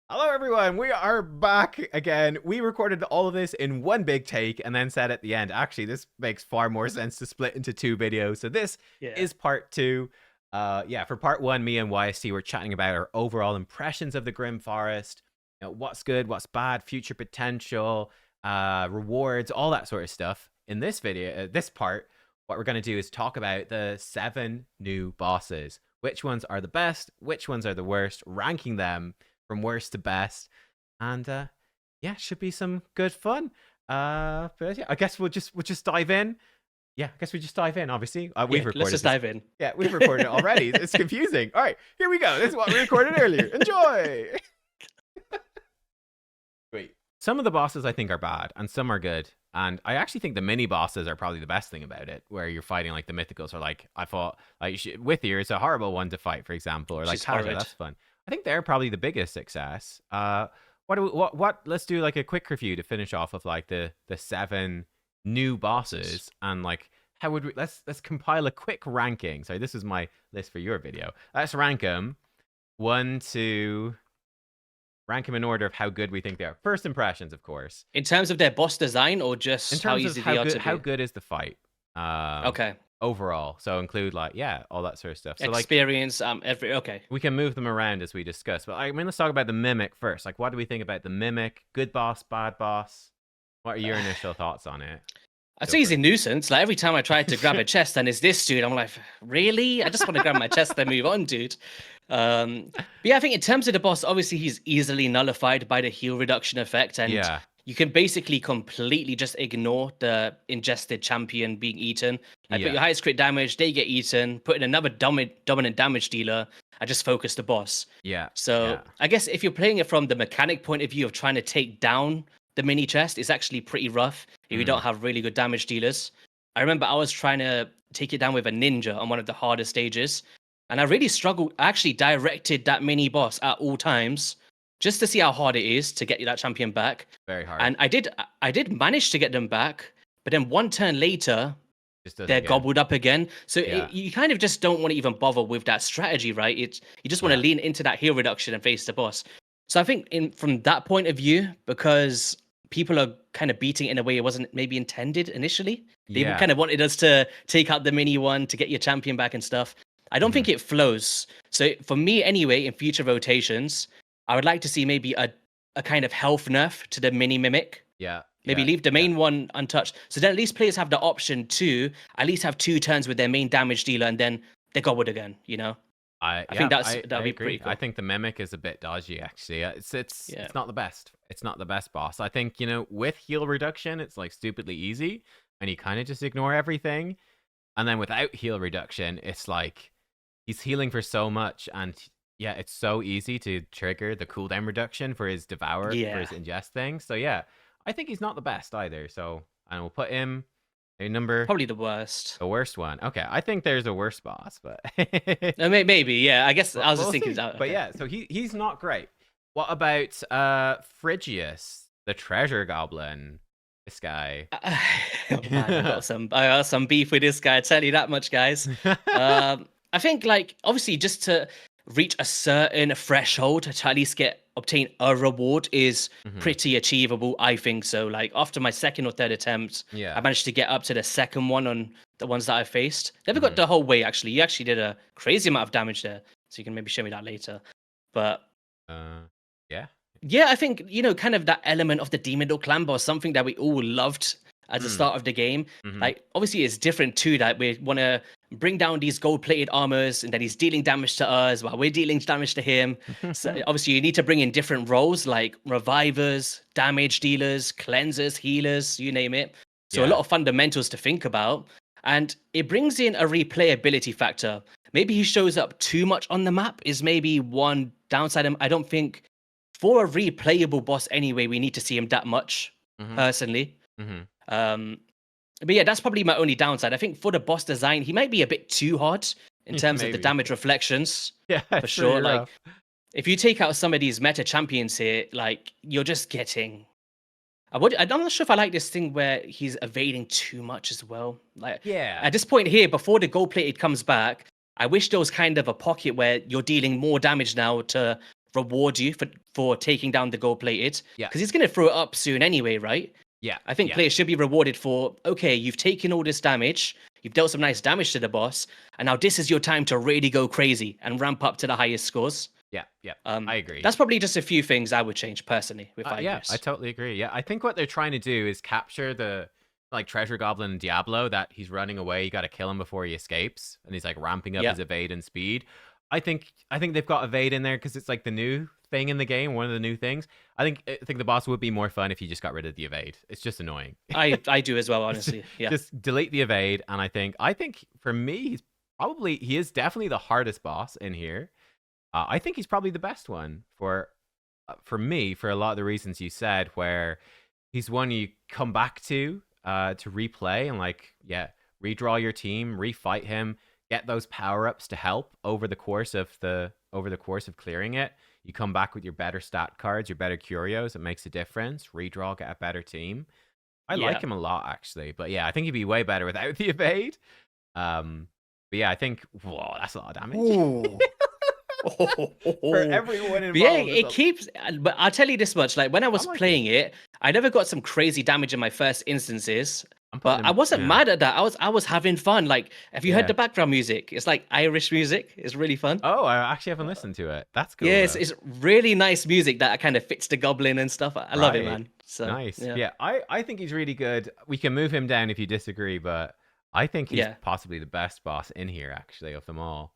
Hello, everyone. We are back again. We recorded all of this in one big take and then said at the end, actually, this makes far more sense to split into two videos. So this Yeah. is part two. For part one, me and YST were chatting about our overall impressions of the Grim Forest. What's good, what's bad, future potential, rewards, all that sort of stuff. In this video, this part, what we're going to do is talk about the 7 new bosses. Which ones are the best? Which ones are the worst? Ranking them from worst to best, and should be some good fun. But yeah, I guess we'll just dive in. Yeah, I guess we just dive in. Obviously, we've Let's recorded just this. dive in. Yeah, we've recorded it already. It's confusing. All right, here we go. This is what we recorded earlier. Enjoy. Wait, some of the bosses I think are bad, and some are good. And I actually think the mini bosses are probably the best thing about it, where you're fighting like the mythicals, or like I thought, like Withier is a horrible one to fight, for example, or like She's Kazra, horrid. that's fun. I think they're probably the biggest success. What? Let's do like a quick review to finish off of like the 7 new bosses, and like how would we? Let's compile a quick ranking. Sorry, this is my list for your video. Let's rank them rank them in order of how good we think they are. First impressions, of course. In terms of their boss design, or In just how terms of easy they are to how beat? good is the fight? Okay. Overall, so include like all that sort of stuff. So like Experience, okay. we can move them around as we discuss. But I mean, let's talk about the Mimic first. Like, what do we think about the Mimic? Good boss, bad boss? What are your initial thoughts on it? I'd say he's a nuisance. Like every time I try to grab a chest and it's this dude, I'm like, really? I just want to grab my chest and move on, dude. But yeah, I think in terms of the boss, obviously he's easily nullified by the heal reduction effect, and Yeah. you can basically completely just ignore the ingested champion being eaten. I put your highest crit damage, they get eaten, put in another dominant damage dealer, I just focus the boss. Yeah. So I guess if you're playing it from the mechanic point of view of trying to take down the mini chest, it's actually pretty rough if you don't have really good damage dealers. I remember I was trying to take it down with a ninja on one of the hardest stages, and I really struggled. I actually directed that mini boss at all times just to see how hard it is to get that champion back. Very hard. And I did manage to get them back, but then one turn later, they're gobbled up again. So you kind of just don't want to even bother with that strategy, right? You just want to lean into that heal reduction and face the boss. So I think from that point of view, because people are kind of beating it in a way it wasn't maybe intended initially. They kind of wanted us to take out the mini one to get your champion back and stuff. I don't think it flows. So for me anyway, in future rotations, I would like to see maybe a kind of health nerf to the mini mimic. Yeah. Maybe leave the main one untouched. So then at least players have the option to at least have 2 turns with their main damage dealer, and then they're gobbled again, you know? I think that'd be pretty cool. I think the Mimic is a bit dodgy, actually. It's not the best. It's not the best boss. I think, with heal reduction, it's like stupidly easy, and you kind of just ignore everything. And then without heal reduction, it's like he's healing for so much, and yeah, it's so easy to trigger the cooldown reduction for his devour, for his ingest thing. So yeah, I think he's not the best either. So, and we'll put him a number. Probably the worst. The worst one. Okay, I think there's a worse boss, but maybe, yeah. I guess I was just thinking that. But yeah, so he's not great. What about Phrygius, the treasure goblin? This guy. Oh, man, I got some beef with this guy. I tell you that much, guys. I think like obviously just to reach a certain threshold to at least obtain a reward is pretty achievable. I think so. Like after my second or third attempt, I managed to get up to the second one on the ones that I faced. Never got the whole way actually. You actually did a crazy amount of damage there, so you can maybe show me that later. But yeah, I think kind of that element of the demon or clan boss, something that we all loved at the start of the game. Like obviously it's different too, that we want to bring down these gold-plated armors, and then he's dealing damage to us while we're dealing damage to him. So obviously you need to bring in different roles like revivers, damage dealers, cleansers, healers, you name it. So a lot of fundamentals to think about, and it brings in a replayability factor. Maybe he shows up too much on the map is maybe one downside. I don't think for a replayable boss anyway we need to see him that much, personally. But yeah, that's probably my only downside. I think for the boss design, he might be a bit too hard in terms of the damage reflections. Yeah, for sure. Like, if you take out some of these meta champions here, like you're just getting. I'm not sure if I like this thing where he's evading too much as well. Like, at this point here, before the gold plated comes back, I wish there was kind of a pocket where you're dealing more damage now to reward you for taking down the gold plated, Yeah. because he's going to throw it up soon anyway, right? Yeah. I think yeah. players should be rewarded for, okay, you've taken all this damage, you've dealt some nice damage to the boss, and now this is your time to really go crazy and ramp up to the highest scores. Yeah. I agree. That's probably just a few things I would change personally with Yeah, Icarus. I totally agree. Yeah, I think what they're trying to do is capture the like treasure goblin in Diablo, that he's running away, you got to kill him before he escapes, and he's like ramping up his evade and speed. I think they've got evade in there because it's like the new thing in the game, one of the new things. I think the boss would be more fun if you just got rid of the evade. It's just annoying. I do as well, honestly. Yeah. Just delete the evade, and I think for me, he is definitely the hardest boss in here. I think he's probably the best one for me, for a lot of the reasons you said, where he's one you come back to replay and redraw your team, refight him, get those power-ups to help over the course of clearing it. You come back with your better stat cards, your better curios. It makes a difference. Redraw, get a better team. I like him a lot, actually. But yeah, I think he'd be way better without the evade. But yeah, I think, whoa, that's a lot of damage. For everyone involved. Yeah, it keeps. But I'll tell you this much: like when I was playing it, I never got some crazy damage in my first instances. But I wasn't mad at that. I was having fun. Like, have you heard the background music? It's like Irish music. It's really fun. Oh, I actually haven't listened to it. That's cool. Yeah, it's really nice music that kind of fits the goblin and stuff. I love it, man. So nice. Yeah, I think he's really good. We can move him down if you disagree, but I think he's possibly the best boss in here, actually, of them all.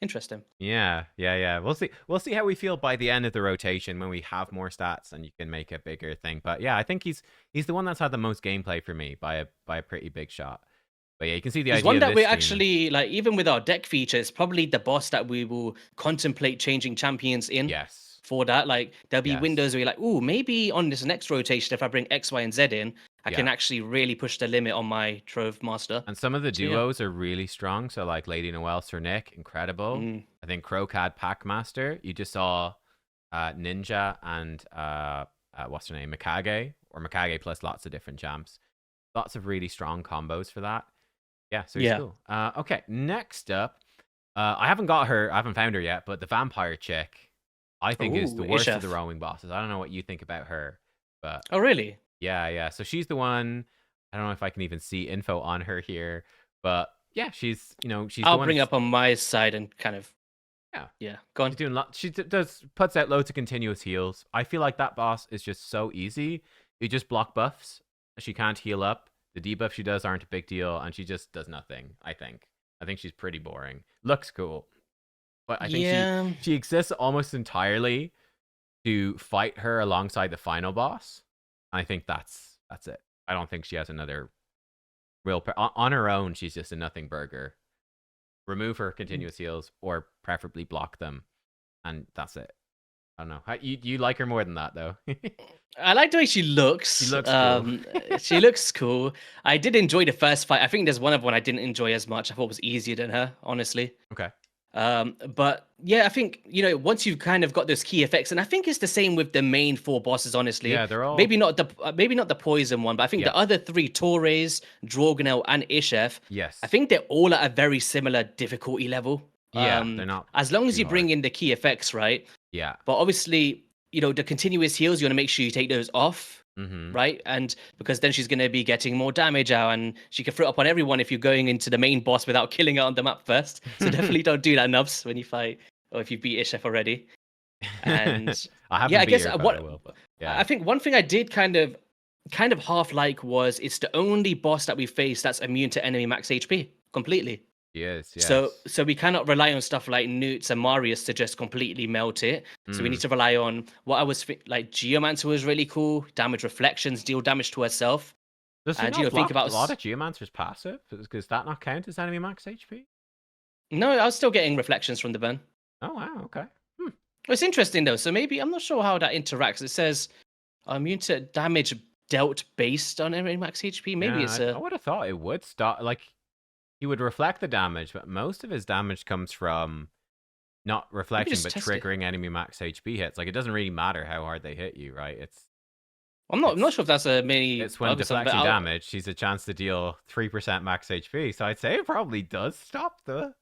Interesting. Yeah. We'll see how we feel by the end of the rotation when we have more stats and you can make a bigger thing. But yeah, I think he's the one that's had the most gameplay for me by a pretty big shot. But yeah, you can see the idea. One that of we this actually like, even with our deck feature, it's probably the boss that we will contemplate changing champions in. Yes. For that, like there'll be windows where you're like, oh, maybe on this next rotation, if I bring X, Y, and Z in, I can actually really push the limit on my Trove Master. And some of the duos are really strong. So like Lady Noelle, Sir Nick, incredible. I think Crowcad, Packmaster. You just saw Ninja and what's her name, Mikage, or Mikage plus lots of different champs. Lots of really strong combos for that. Yeah, so it's cool. Okay, next up, I haven't found her yet, but the vampire chick, I think is the worst of the roaming bosses. I don't know what you think about her, but oh really? Yeah. So she's the one. I don't know if I can even see info on her here, but yeah, she's I'll bring up on my side and kind of go on. She's doing she puts out loads of continuous heals. I feel like that boss is just so easy. You just block buffs. She can't heal up. The debuffs she does aren't a big deal, and she just does nothing. I think she's pretty boring. Looks cool. But I think she exists almost entirely to fight her alongside the final boss. I think that's it. I don't think she has another real... on her own, she's just a nothing burger. Remove her continuous heals, or preferably block them, and that's it. I don't know. You like her more than that, though? I like the way she looks. She looks cool. She looks cool. I did enjoy the first fight. I think there's one I didn't enjoy as much. I thought it was easier than her, honestly. Okay. But yeah, I think once you've kind of got those key effects, and I think it's the same with the main 4 bosses, honestly. Yeah, they're all maybe not the poison one, but I think the other 3, Torres, Draugnell, and Ishef. Yes. I think they're all at a very similar difficulty level. Yeah, they're not. As long as you bring in the key effects, right? Yeah. But obviously, the continuous heals, you want to make sure you take those off. Right, and because then she's going to be getting more damage out, and she can throw it up on everyone if you're going into the main boss without killing her on the map first. So definitely don't do that, Nubs, when you fight, or if you beat Ishef already. And I think one thing I did kind of half like was it's the only boss that we face that's immune to enemy max HP completely. Yes. So we cannot rely on stuff like Newts and Marius to just completely melt it. So we need to rely on what I was like. Geomancer was really cool. Damage reflections, deal damage to herself. Does she not think about a lot of Geomancer's passive? Does that not count as enemy max HP? No, I was still getting reflections from the burn. Oh wow, okay. It's interesting though. So maybe I'm not sure how that interacts. It says immune to damage dealt based on enemy max HP. Maybe I would have thought it would stop like. He would reflect the damage, but most of his damage comes from not reflection, but triggering enemy max HP hits. Like, it doesn't really matter how hard they hit you, right? I'm not sure if that's a mini... It's when deflecting damage, she's a chance to deal 3% max HP. So I'd say it probably does stop the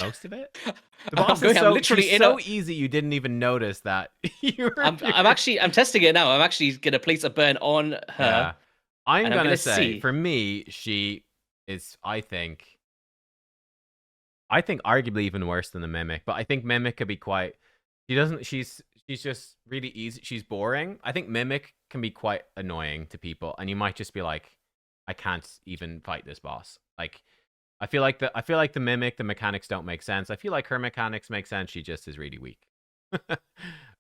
Most of it. The I'm boss is I'm so literally she's in a. so easy you didn't even notice that I'm testing it now. I'm actually gonna place a burn on her, yeah. I'm and I'm gonna gonna say see. for me, she is I think arguably even worse than the mimic, but I think mimic could be quite she doesn't she's just really easy. She's boring. I think mimic can be quite annoying to people and you might just be like I can't even fight this boss. Like I feel like the mimic the mechanics don't make sense. I feel like her mechanics make sense. She just is really weak.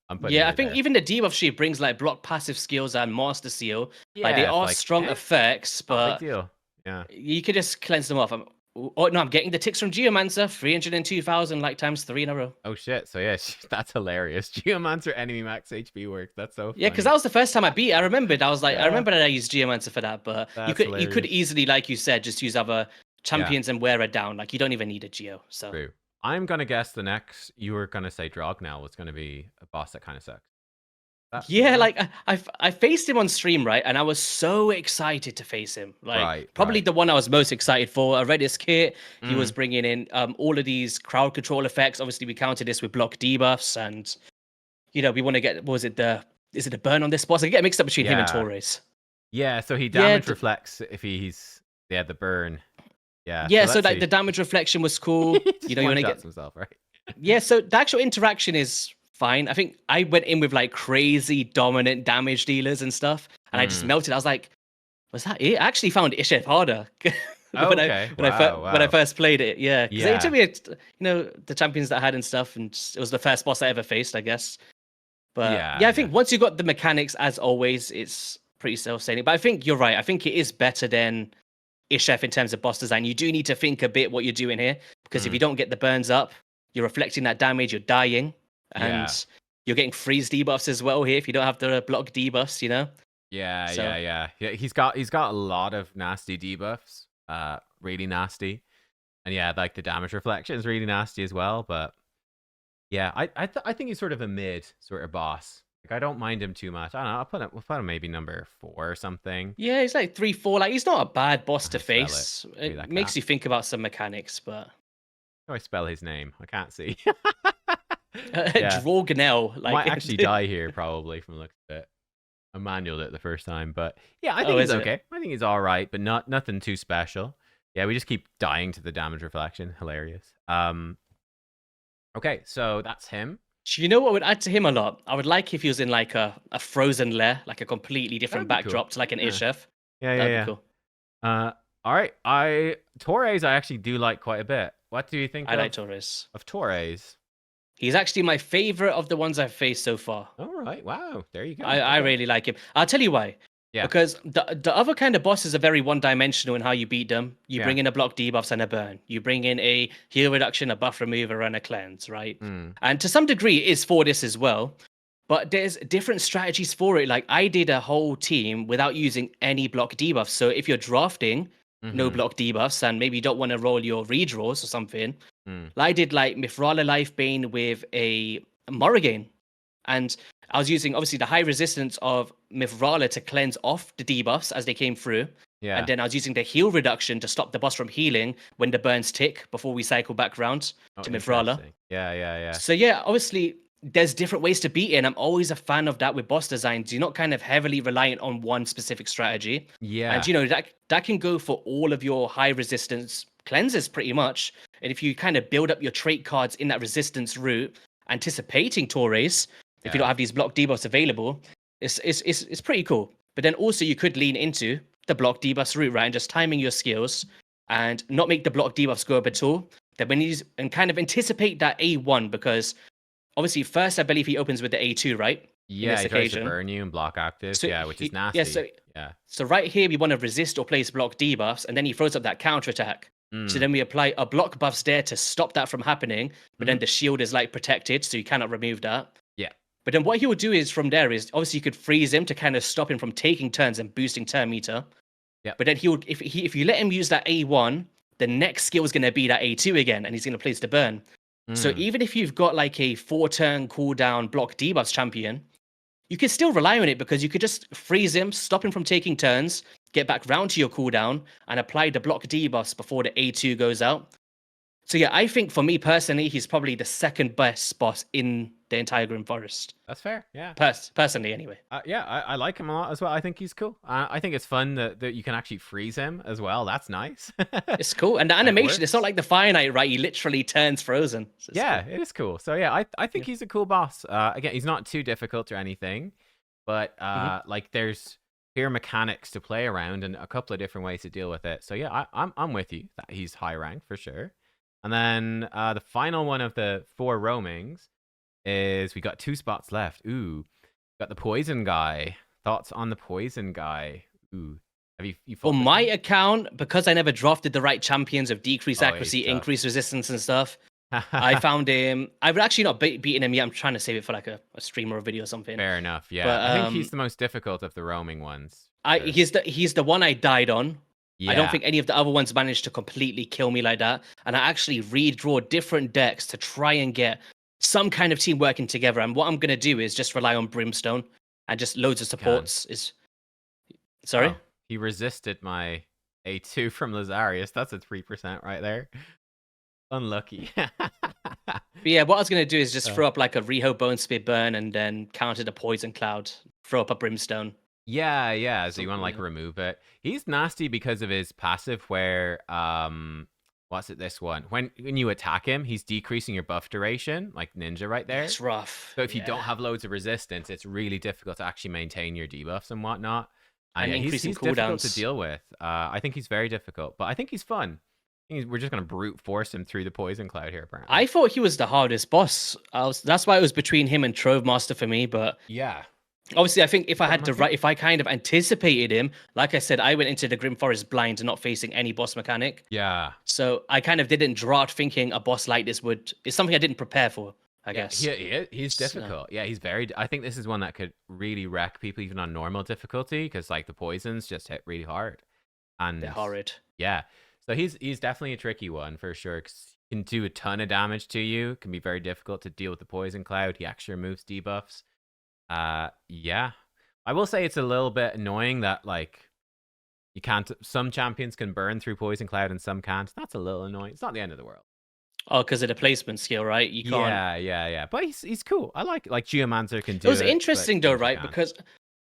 I'm putting Yeah, I her think there. even the debuff she brings like block passive skills and master seal, like they Yeah, it's are like strong effects, not a big but deal. Yeah. you could just cleanse them off. Oh no, I'm getting the ticks from Geomancer, 302,000 like times 3 in a row. Oh shit. So yeah, that's hilarious. Geomancer enemy max HP works. That's so Yeah, because funny. that was the first time I beat it. I remembered. I was like, I Yeah, remember that I used Geomancer for that, but that's you could hilarious. easily, like you said, just use other Yeah, champions and wear it down. Like you don't even need a Geo. So true. I'm gonna guess the next you were gonna say Draugnell was gonna be a boss that kind of sucks. That yeah, like I faced him on stream, right? And I was so excited to face him. Like right, probably right. the one I was most excited for. I read his kit. He was Mm, bringing in all of these crowd control effects. Obviously, we counted this with block debuffs, and we want to get what was it the is it the burn on this boss? I get mixed up between him and yeah, Torres. yeah. So he Yeah, damage reflects if he's the burn. Yeah. So yeah. So let's like the see. damage reflection was cool. He You just know, you one want to shots get himself, right? yeah. So the actual interaction is fine. I think I went in with like crazy dominant damage dealers and stuff, and I just Mm. melted. I was like, was that it? I actually found Ishef harder Oh, okay. Wow, when I wow. first played it. Yeah, because it took Yeah. me, the champions that I had and stuff, and it was the first boss I ever faced, I guess. But Yeah, yeah, I yeah. think once you got the mechanics, as always, it's pretty self-sustaining. But I think you're right. I think it is better than Ishef in terms of boss design. You do need to think a bit what you're doing here, because if Mm. you don't get the burns up, you're reflecting that damage, you're dying, Yeah. and you're getting freeze debuffs as well here if you don't have the block debuffs. Yeah, So yeah, yeah. Yeah, he's got a lot of nasty debuffs. Really nasty. And yeah, like the damage reflection is really nasty as well, but yeah, I think he's sort of a mid sort of boss. Like I don't mind him too much. I don't know. We'll put him maybe number 4 or something. yeah, he's like 3-4. Like he's not a bad boss to I spell it. face. Be It like makes that. you think about some mechanics, but How do I spell his name? I can't see. Yeah. Draugnell, Might like actually die here probably from the looks of it. I manualed it the first time, but yeah, I oh, think he's is it? okay. I think he's all right, but nothing too special. Yeah, we just keep dying to the damage reflection. Hilarious. Okay, so that's him. Do you know what would add to him a lot? I would like if he was in like a frozen lair, like a completely That different would be cool. backdrop to like an Yeah, Ishef. yeah, That'd be yeah, cool. yeah. All right. Torres I actually do like quite a bit. What do you think I like Torres. of Torres? He's actually my favorite of the ones I've faced so far. All right. Wow. There you go. I Okay. really like him. I'll tell you why. Yeah. Because the other kind of bosses are very one-dimensional in how you beat them. You Yeah. bring in a block debuffs and a burn. You bring in a heal reduction, a buff remover, and a cleanse, right? Mm. And to some degree, it is for this as well. But there's different strategies for it. Like I did a whole team without using any block debuffs. So if you're drafting no Mm-hmm. block debuffs and maybe you don't want to roll your redraws or something, Mm. I did like Mithrala Lifebane with a Morrigan. And I was using obviously the high resistance of Mithrala to cleanse off the debuffs as they came through. Yeah. And then I was using the heal reduction to stop the boss from healing when the burns tick before we cycle back round Oh, to Mithrala. interesting. Yeah, yeah, yeah. So yeah, obviously there's different ways to beat it. And I'm always a fan of that with boss designs. You're not kind of heavily reliant on one specific strategy. Yeah. And that can go for all of your high resistance cleanses pretty much. And if you kind of build up your trait cards in that resistance route, anticipating Torres, if you don't have these block debuffs available, it's pretty cool. But then also you could lean into the block debuffs route, right? And just timing your skills and not make the block debuffs go up at all. That when you and kind of anticipate that A1, because obviously first I believe he opens with the A2, right? Yeah, he tries to burn you and block active. So yeah, which is nasty. Yeah, so right here we want to resist or place block debuffs, and then he throws up that counter attack. So then we apply a block buffs there to stop that from happening, but then the shield is like protected, so you cannot remove that. Yeah. But then what he would do is from there is obviously you could freeze him to kind of stop him from taking turns and boosting turn meter. Yeah. But then he would if you let him use that A1, the next skill is going to be that A2 again, and he's going to place the burn. So even if you've got like a 4-turn cooldown block debuffs champion, you can still rely on it because you could just freeze him, stop him from taking turns, get back round to your cooldown, and apply the block debuffs before the A2 goes out. So yeah, I think for me personally, he's probably the second best boss in the entire Grim Forest. That's fair. Yeah. Personally, anyway. Yeah, I like him a lot as well. I think he's cool. I think it's fun that you can actually freeze him as well. That's nice. It's cool, and the And it animation, it's not works. like the Fire Knight, right? He literally turns frozen. So it's Yeah, cool. it is cool. So yeah, I think Yeah. he's a cool boss. Again, he's not too difficult or anything, but Hmm. like there's clear mechanics to play around and a couple of different ways to deal with it. So yeah, I'm with you that he's high rank for sure. And then the final one of the 4 roamings is we got 2 spots left. Ooh, got the poison guy. Thoughts on the poison guy? Ooh, have you For fought this my one? account, because I never drafted the right champions of decreased Oh, he's accuracy, tough. increased resistance, and stuff, I found him. I've actually not beaten him yet. I'm trying to save it for like a stream or a video or something. Fair enough. Yeah, But I think he's the most difficult of the roaming ones. Sure. he's the one I died on. I don't Yeah, think any of the other ones managed to completely kill me like that. And I actually redraw different decks to try and get some kind of team working together. And what I'm gonna do is just rely on Brimstone and just loads of can. supports. Is sorry. Oh, he resisted my A2 from Lazarius. That's a 3% right there. Unlucky. But yeah, what I was gonna do is just Uh, throw up like a Reho Bone Spear Burn and then counter the Poison Cloud. Throw up a Brimstone. yeah. So you want to Something, like yeah. remove it. He's nasty because of his passive where what's it this one? When you attack him, he's decreasing your buff duration, like ninja right Yeah, there. it's rough. So if you Yeah, don't have loads of resistance, it's really difficult to actually maintain your debuffs and whatnot. And and yeah, increasing he's difficult to cooldowns. deal with. I think he's very difficult, but I think he's fun. We're just gonna brute force him through the poison cloud here, apparently. I thought he was the hardest boss. That's why it was between him and Trove Master for me. But Yeah. obviously, I think if I Put had him, I to think. write, if I kind of anticipated him, like I said, I went into the Grim Forest blind, not facing any boss mechanic. Yeah. So I kind of didn't draft thinking a boss like this would. It's something I didn't prepare for, I Yeah, guess. he's So difficult. Yeah, he's very. I think this is one that could really wreck people even on normal difficulty because like the poisons just hit really hard. they're And horrid. yeah, so he's definitely a tricky one for sure. 'Cause he can do a ton of damage to you. Can be very difficult to deal with the poison cloud. He actually removes debuffs. Yeah, I will say it's a little bit annoying that like you can't. Some champions can burn through poison cloud and some can't. That's a little annoying. It's not the end of the world. Oh, because of the placement skill, right? You can't. Yeah. But he's cool. I like Geomancer can It do was it, but interesting though, Ninja right? can't. Because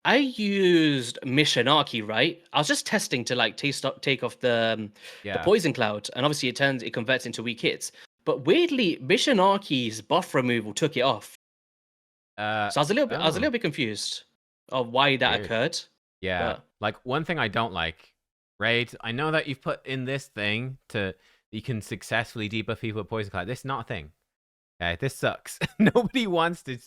I used Missionarchy, right? I was just testing to like take off the Yeah. poison cloud, and obviously it converts into weak hits. But weirdly, Missionarchy's buff removal took it off. Uh So I was a oh, little bit confused of why that weird. occurred. Yeah. But Like one thing I don't like, right? I know that you've put in this thing to you can successfully debuff people with poison cloud. This is not a thing. Okay, this sucks. Nobody wants to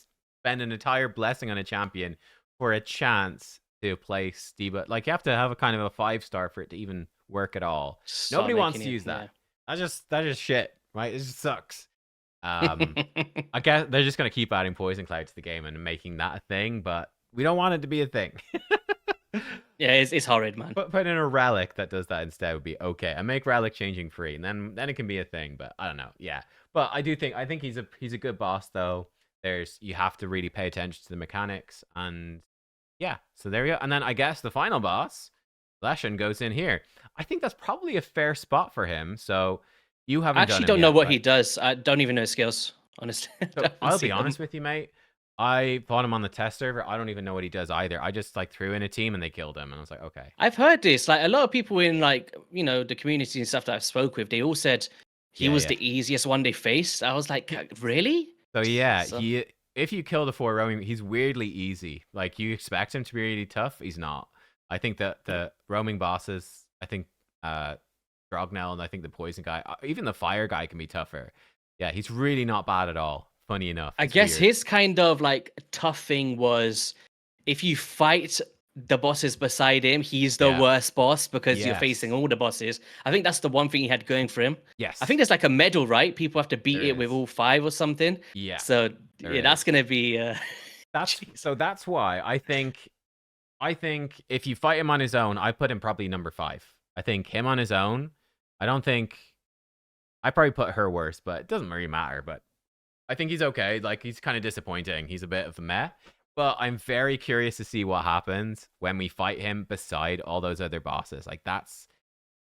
spend an entire blessing on a champion for a chance to place debuff. Like you have to have a kind of a 5-star for it to even work at all. start Nobody wants making to it, use yeah. that. That's just shit, right? It just sucks. I guess they're just gonna keep adding poison cloud to the game and making that a thing, but we don't want it to be a thing. Yeah, it's horrid, man. But put in a relic that does that instead would be okay. And make relic changing free, and then it can be a thing. But I don't know. Yeah, but I think he's a good boss though. You have to really pay attention to the mechanics, and yeah. So there you go. And then I guess the final boss, Leshen, goes in here. I think that's probably a fair spot for him. So you I haven't done actually him don't know yet, what but he does. I don't even know his skills, honestly. I so haven't I'll be seen them. honest with you, mate. I fought him on the test server. I don't even know what he does either. I just like threw in a team and they killed him, and I was like, okay, I've heard this. Like a lot of people in like the community and stuff that I've spoke with, they all said he was yeah. the easiest one they faced. I was like, Really?" So yeah, So he if you kill the 4 roaming, he's weirdly easy. Like you expect him to be really tough, he's not. I think that the roaming bosses, I think Draugnell and I think the poison guy, even the fire guy can be tougher. Yeah, he's really not bad at all. Funny enough, I it's guess weird. his kind of like tough thing was if you fight the bosses beside him, he's the Yeah. worst boss because you're facing Yes. all the bosses. I think that's the one thing he had going for him. I think Yes. there's like a medal, right? People have to beat There it with is. all 5 or something. Yeah, So there yeah, that's is. gonna be jeez. That's why I think if you fight him on his own, I put him probably number 5. I think him on his own. I don't think I probably put her worse, but it doesn't really matter. But I think he's okay. Like he's kind of disappointing. He's a bit of a meh. But I'm very curious to see what happens when we fight him beside all those other bosses. Like that's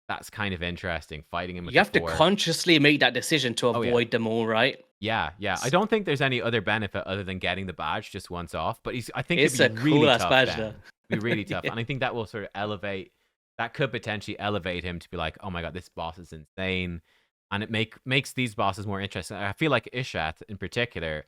that's kind of interesting, fighting him with You the have to 4. consciously make that decision to Oh, yeah. avoid them all, right? Yeah, yeah. I don't think there's any other benefit other than getting the badge just once off, but I think it'd It's be a cool really ass tough badge, though. then. Be really tough. Yeah. And I think that will sort of elevate, that could potentially elevate him to be like, oh my God, this boss is insane. And it makes these bosses more interesting. I feel like Ishat in particular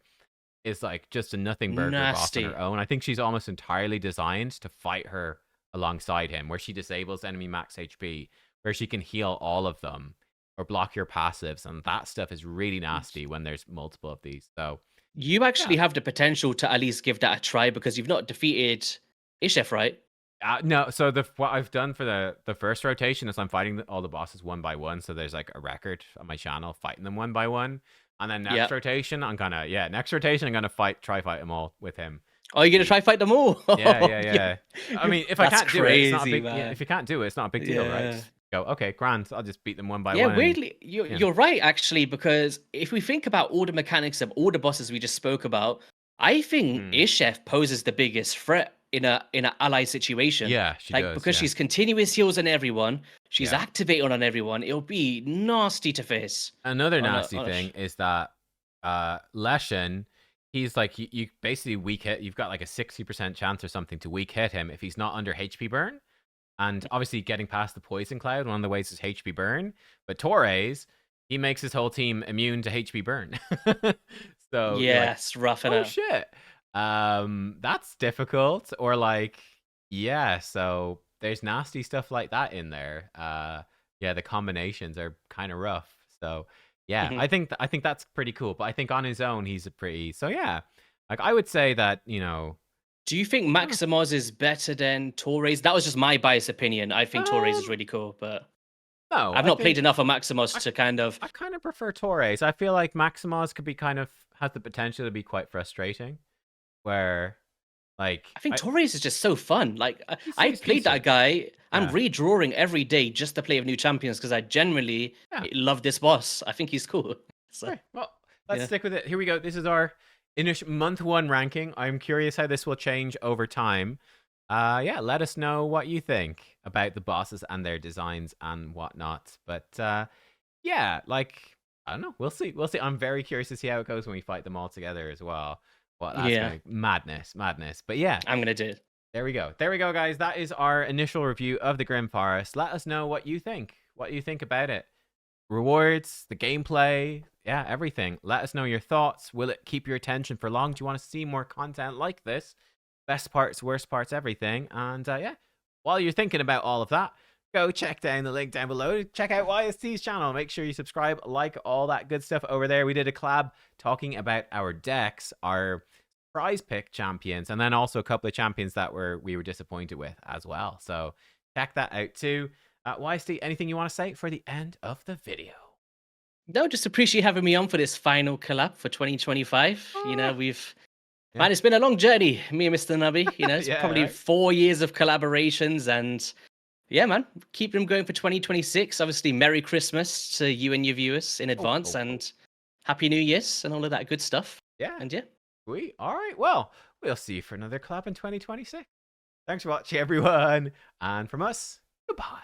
is like just a nothing burger boss on Nasty. her own. I think she's almost entirely designed to fight her alongside him, where she disables enemy max HP, where she can heal all of them or block your passives, and that stuff is really nasty when there's multiple of these. So You actually yeah. have the potential to at least give that a try because you've not defeated Ishef, right? No, so what I've done for the first rotation is I'm fighting all the bosses one by one. So there's like a record on my channel fighting them one by one, and then Yeah. next rotation I'm gonna try fight them all with him. Oh, you're gonna try fight them all? Yeah. I mean, if I That's can't do it, it's not a crazy, big. Yeah, man. if you can't do it, it's not a big deal, right? Yeah. Just go, okay, grand. I'll just beat them one by Yeah, one. weirdly, you're, yeah. you're right, actually, because if we think about all the mechanics of all the bosses we just spoke about, I think Ishef poses the biggest threat in a ally situation. Yeah, she like does. because Yeah. she's continuous heals on everyone, she's Yeah. activating on everyone. It'll be nasty to face. Another on a- nasty on a thing sh- is that Leshen, he's like you basically weak hit. You've got like a 60% chance or something to weak hit him if he's not under HP burn. And obviously, getting past the poison cloud, one of the ways is HP burn. But Torres, he makes his whole team immune to HP burn. So you're like, Yes, rough oh enough. shit, that's difficult. Or like, yeah, so there's nasty stuff like that in there. Yeah, the combinations are kind of rough. So yeah, I think that's pretty cool. But I think on his own, he's a pretty. So yeah, like I would say that Do you think Maximoz is better than Torres? That was just my biased opinion. I think Torres is um, really cool, but no, I've I not played think enough of Maximoz to kind of. I kind of prefer Torres. I feel like Maximoz could be has the potential to be quite frustrating. Where, like, I think Torres is just so fun. Like I he's played that decent. guy. I'm Yeah. redrawing every day just to play with new champions because I genuinely Yeah. love this boss. I think he's cool. So, Okay, well, let's yeah. stick with it. Here we go. This is our initial month 1 ranking. I'm curious how this will change over time. Yeah, let us know what you think about the bosses and their designs and whatnot. But yeah, like I don't know. We'll see. We'll see. I'm very curious to see how it goes when we fight them all together as well. Well, that's Yeah. gonna madness. But yeah, I'm gonna do it. there we go. There we go, guys. That is our initial review of the Grim Forest. Let us know what you think. What you think about it. Rewards, the gameplay, yeah, everything. Let us know your thoughts. Will it keep your attention for long? Do you want to see more content like this? Best parts, worst parts, everything. And yeah, while you're thinking about all of that, go check down the link down below. Check out YST's channel. Make sure you subscribe, like all that good stuff over there. We did a collab talking about our decks, our prize pick champions, and then also a couple of champions that we were disappointed with as well. So check that out too. YST, anything you want to say for the end of the video? No, just appreciate having me on for this final collab for 2025. You know, Yeah. man, it's been a long journey, me and Mr. Nubby. You know, it's Yeah, probably right? 4 years of collaborations, and yeah, man, keep them going for 2026. Obviously, Merry Christmas to you and your viewers in advance, and Happy New Year's and all of that good stuff. Yeah. And yeah. Sweet. All right. Well, we'll see you for another collab in 2026. Thanks for watching, everyone. And from us, goodbye.